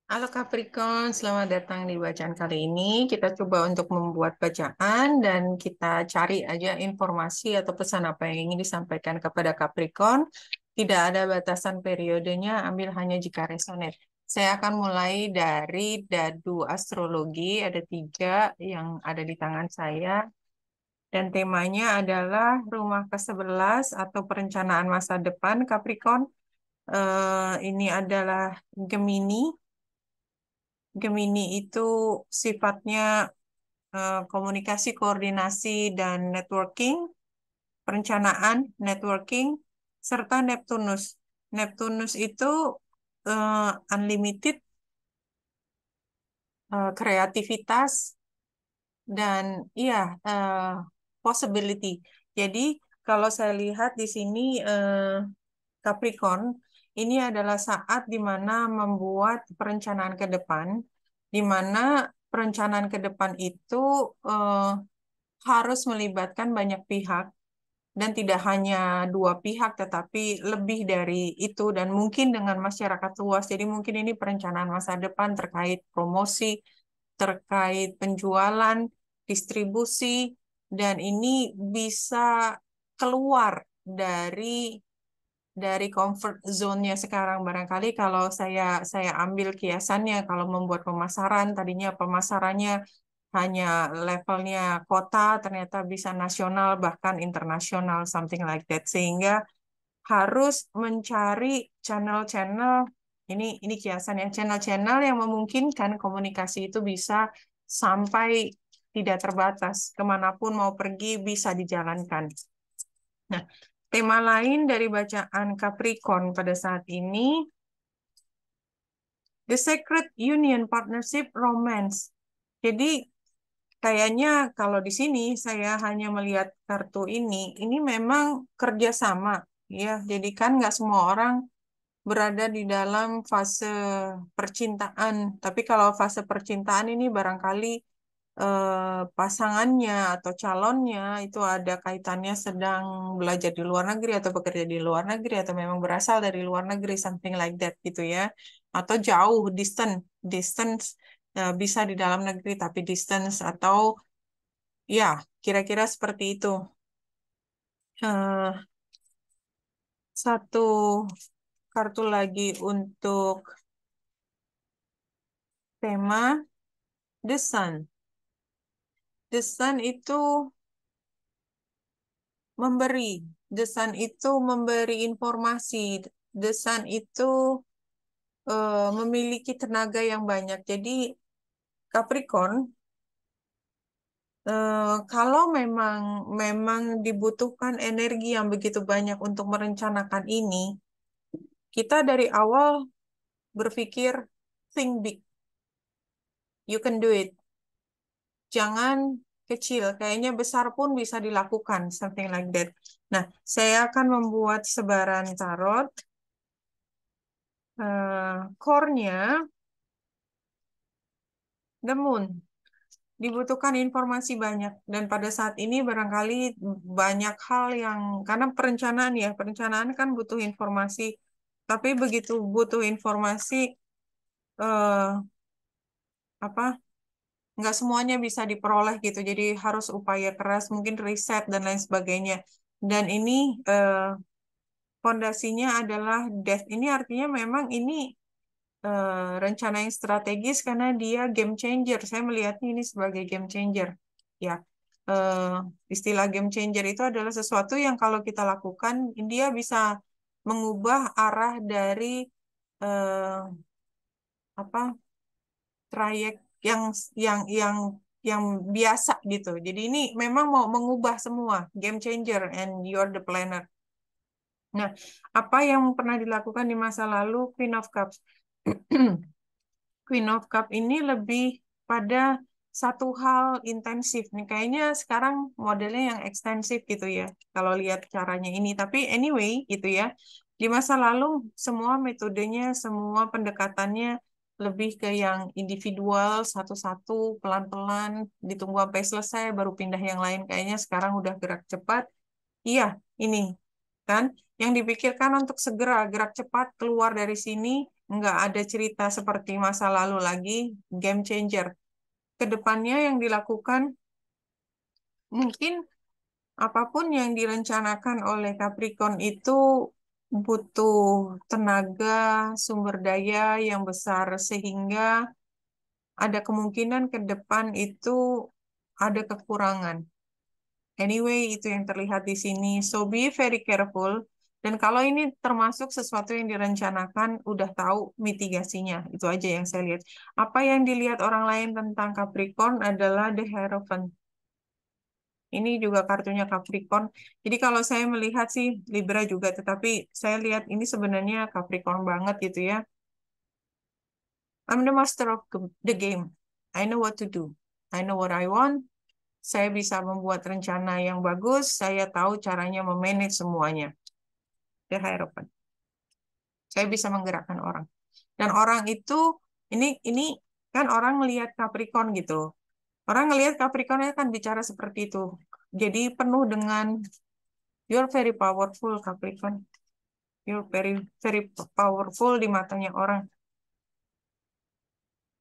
Halo Capricorn, selamat datang di bacaan kali ini. Kita coba untuk membuat bacaan dan kita cari aja informasi atau pesan apa yang ingin disampaikan kepada Capricorn. Tidak ada batasan periodenya, ambil hanya jika resonan. Saya akan mulai dari dadu astrologi, ada 3 yang ada di tangan saya. Dan temanya adalah rumah ke-11 atau perencanaan masa depan Capricorn. Ini adalah Gemini. Gemini itu sifatnya komunikasi, koordinasi, dan networking, perencanaan, networking, serta Neptunus. Neptunus itu unlimited, kreativitas, dan iya, possibility. Jadi, kalau saya lihat di sini Capricorn, ini adalah saat di mana membuat perencanaan ke depan, di mana perencanaan ke depan itu harus melibatkan banyak pihak, dan tidak hanya 2 pihak, tetapi lebih dari itu, dan mungkin dengan masyarakat luas. Jadi mungkin ini perencanaan masa depan terkait promosi, terkait penjualan, distribusi, dan ini bisa keluar dari comfort zone-nya sekarang. Barangkali kalau saya ambil kiasannya, kalau membuat pemasaran, tadinya pemasarannya hanya levelnya kota, ternyata bisa nasional, bahkan internasional, something like that. Sehingga harus mencari channel-channel, ini kiasan ya, channel-channel yang memungkinkan komunikasi itu bisa sampai tidak terbatas. Kemanapun mau pergi bisa dijalankan. Nah, tema lain dari bacaan Capricorn pada saat ini, The Sacred Union, Partnership, Romance. Jadi, kayaknya kalau di sini saya hanya melihat kartu ini memang kerjasama, ya. Jadi kan nggak semua orang berada di dalam fase percintaan. Tapi kalau fase percintaan ini barangkali pasangannya atau calonnya itu ada kaitannya sedang belajar di luar negeri atau bekerja di luar negeri atau memang berasal dari luar negeri, something like that gitu ya. Atau jauh, distance bisa di dalam negeri tapi distance, atau ya kira-kira seperti itu. Eh, Satu kartu lagi untuk tema The Sun. The Sun itu memberi. The Sun itu memberi informasi. The Sun itu memiliki tenaga yang banyak. Jadi Capricorn, kalau memang dibutuhkan energi yang begitu banyak untuk merencanakan ini, kita dari awal berpikir think big. You can do it. Jangan kecil, kayaknya besar pun bisa dilakukan, something like that. Nah, saya akan membuat sebaran tarot. Core-nya The Moon. Dibutuhkan informasi banyak, dan pada saat ini barangkali banyak hal yang, karena perencanaan kan butuh informasi, tapi begitu butuh informasi, eh, apa, nggak semuanya bisa diperoleh gitu, jadi harus upaya keras, mungkin riset dan lain sebagainya. Dan ini fondasinya adalah Death. Ini artinya memang ini rencana yang strategis karena dia game changer. Saya melihatnya ini sebagai game changer. Ya, eh, istilah game changer itu adalah sesuatu yang kalau kita lakukan, dia bisa mengubah arah dari eh, apa trayek yang yang yang yang biasa gitu. Jadi ini memang mau mengubah semua, game changer, and you're the planner. Nah, apa yang pernah dilakukan di masa lalu, Queen of Cups. Queen of Cup ini lebih pada satu hal intensif nih. Kayaknya sekarang modelnya yang ekstensif gitu ya. Kalau lihat caranya ini. Tapi anyway gitu ya. Di masa lalu semua metodenya, semua pendekatannya lebih ke yang individual, satu-satu, pelan-pelan, ditunggu sampai selesai, baru pindah yang lain. Kayaknya sekarang udah gerak cepat. Iya, ini kan. Yang dipikirkan untuk segera gerak cepat keluar dari sini, nggak ada cerita seperti masa lalu lagi, game changer. Kedepannya yang dilakukan, mungkin apapun yang direncanakan oleh Capricorn itu butuh tenaga, sumber daya yang besar, sehingga ada kemungkinan ke depan itu ada kekurangan. Anyway, itu yang terlihat di sini. So be very careful. Dan kalau ini termasuk sesuatu yang direncanakan, udah tahu mitigasinya. Itu aja yang saya lihat. Apa yang dilihat orang lain tentang Capricorn adalah the Hierophant. Ini juga kartunya Capricorn. Jadi kalau saya melihat sih Libra juga, tetapi saya lihat ini sebenarnya Capricorn banget gitu ya. I'm the master of the game. I know what to do. I know what I want. Saya bisa membuat rencana yang bagus. Saya tahu caranya memanage semuanya. The Hierophant. Saya bisa menggerakkan orang. Dan orang itu, ini kan orang melihat Capricorn gitu. Orang ngelihat Capricorn kan bicara seperti itu. Jadi penuh dengan you're very powerful Capricorn. You're very very powerful di matanya orang.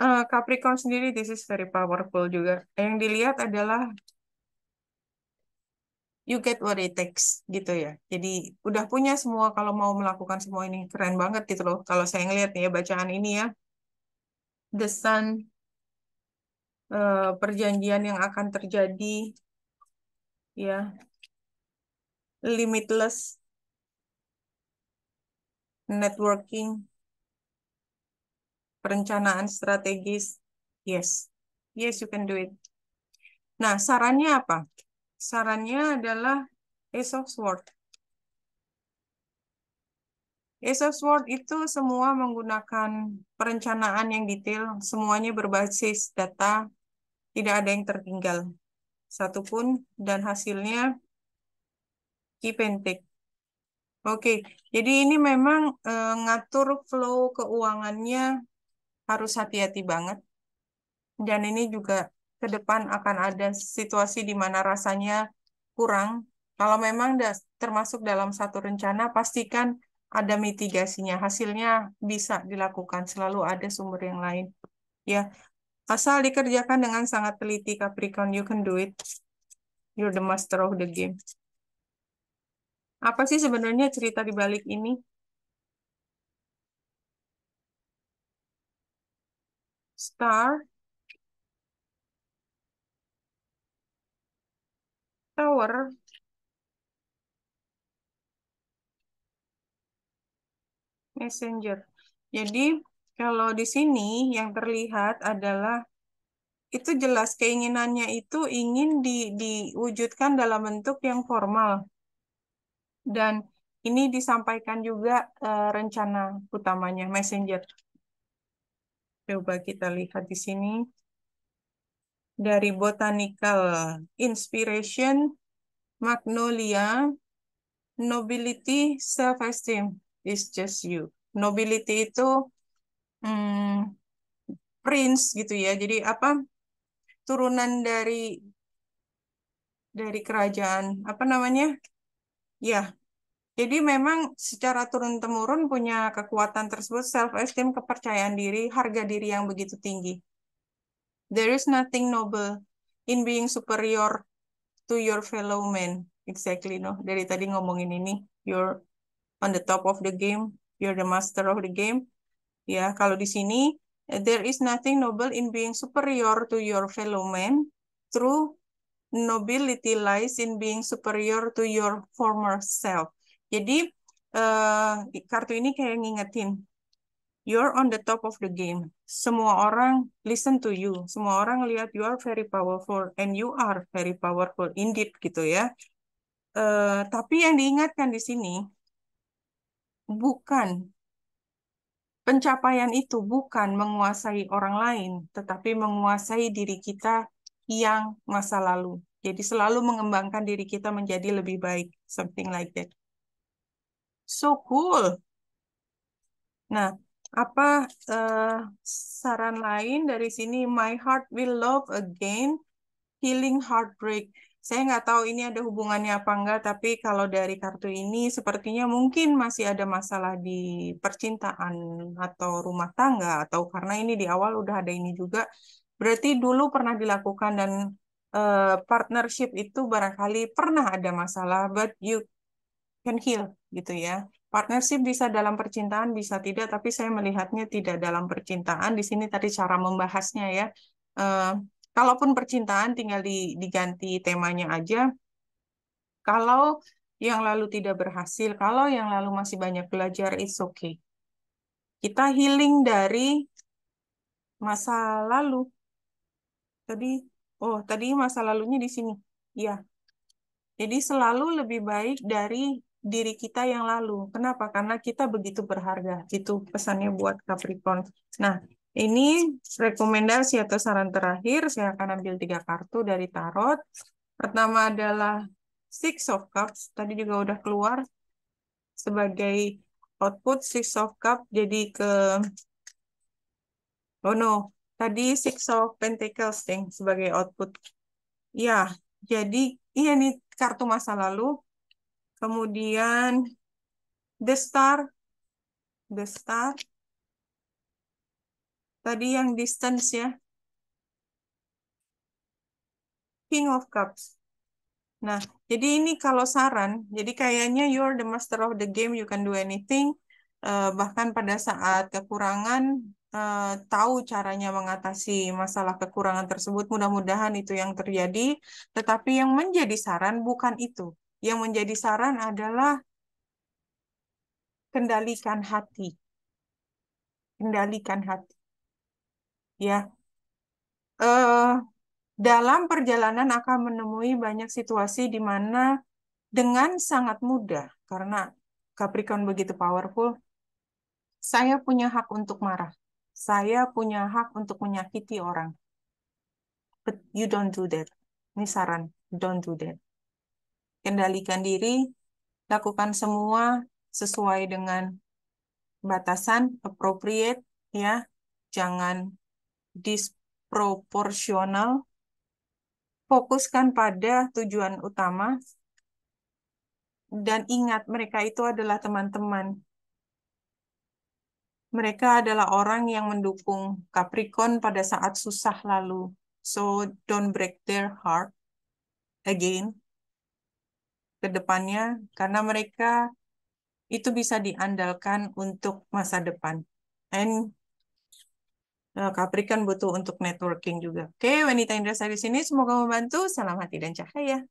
Capricorn sendiri this is very powerful juga. Yang dilihat adalah you get what it takes gitu ya. Jadi udah punya semua kalau mau melakukan semua ini keren banget gitu loh. Kalau saya ngelihat ya bacaan ini ya, the sun, perjanjian yang akan terjadi ya, limitless networking, perencanaan strategis. Yes. Yes, you can do it. Nah, sarannya apa? Sarannya adalah Ace of Swords. Ace of Swords itu semua menggunakan perencanaan yang detail, semuanya berbasis data, tidak ada yang tertinggal satupun, dan hasilnya keep and take. Oke, jadi ini memang ngatur flow keuangannya harus hati-hati banget. Dan ini juga ke depan akan ada situasi di mana rasanya kurang. Kalau memang termasuk dalam satu rencana, pastikan ada mitigasinya. Hasilnya bisa dilakukan, selalu ada sumber yang lain. Ya, asal dikerjakan dengan sangat teliti, Capricorn, you can do it. You're the master of the game. Apa sih sebenarnya cerita di balik ini? Star, Tower, Messenger. Jadi, kalau di sini yang terlihat adalah itu jelas keinginannya itu ingin diwujudkan dalam bentuk yang formal. Dan ini disampaikan juga rencana utamanya, Messenger. Coba kita lihat di sini. Dari Botanical Inspiration, Magnolia, Nobility, Self-Esteem is just you. Nobility itu hmm, prince gitu ya. Jadi apa? Turunan dari kerajaan apa namanya? Ya, jadi memang secara turun-temurun punya kekuatan tersebut, self-esteem, kepercayaan diri, harga diri yang begitu tinggi. There is nothing noble in being superior to your fellow man. Exactly, no? Dari tadi ngomongin ini, you're on the top of the game, you're the master of the game. Ya, kalau di sini, there is nothing noble in being superior to your fellow man. True nobility lies in being superior to your former self. Jadi, kartu ini kayak ngingetin, you're on the top of the game. Semua orang listen to you. Semua orang lihat you are very powerful and you are very powerful indeed gitu ya. Tapi yang diingatkan di sini bukan pencapaian itu bukan menguasai orang lain, tetapi menguasai diri kita yang masa lalu. Jadi selalu mengembangkan diri kita menjadi lebih baik, something like that. So cool. Nah, apa saran lain dari sini? My heart will love again, healing heartbreak. Saya nggak tahu ini ada hubungannya apa enggak, tapi kalau dari kartu ini sepertinya mungkin masih ada masalah di percintaan atau rumah tangga, atau karena ini di awal udah ada ini juga, berarti dulu pernah dilakukan dan partnership itu barangkali pernah ada masalah, but you can heal gitu ya. Partnership bisa dalam percintaan, bisa tidak, tapi saya melihatnya tidak dalam percintaan. Di sini tadi cara membahasnya ya. Eh, Kalaupun percintaan tinggal diganti temanya aja. Kalau yang lalu tidak berhasil, kalau yang lalu masih banyak belajar, it's okay. Kita healing dari masa lalu. Tadi, oh tadi masa lalunya di sini. Ya, jadi selalu lebih baik dari diri kita yang lalu. Kenapa? Karena kita begitu berharga. Itu pesannya buat Capricorn. Nah, ini rekomendasi atau saran terakhir. Saya akan ambil 3 kartu dari tarot. Pertama adalah Six of Cups. Tadi juga udah keluar sebagai output Six of Cups. Jadi oh no, tadi Six of Pentacles ding, sebagai output. Ya, jadi iya nih kartu masa lalu. Kemudian The Star, The Star. Tadi yang distance ya, King of Cups. Nah, jadi ini kalau saran, jadi kayaknya you're the master of the game, you can do anything. Bahkan pada saat kekurangan, tahu caranya mengatasi masalah kekurangan tersebut. Mudah-mudahan itu yang terjadi. Tetapi yang menjadi saran bukan itu. Yang menjadi saran adalah kendalikan hati. Kendalikan hati. Ya, eh, dalam perjalanan akan menemui banyak situasi di mana dengan sangat mudah, karena Capricorn begitu powerful, saya punya hak untuk marah. Saya punya hak untuk menyakiti orang. But you don't do that. Ini saran, don't do that. Kendalikan diri, lakukan semua sesuai dengan batasan, appropriate, ya. Jangan disproporsional. Fokuskan pada tujuan utama, dan ingat mereka itu adalah teman-teman. Mereka adalah orang yang mendukung Capricorn pada saat susah lalu. So, don't break their heart again ke depannya, karena mereka itu bisa diandalkan untuk masa depan. And Capricorn butuh untuk networking juga. Oke, wanita Indra di sini semoga membantu. Salam hati dan cahaya.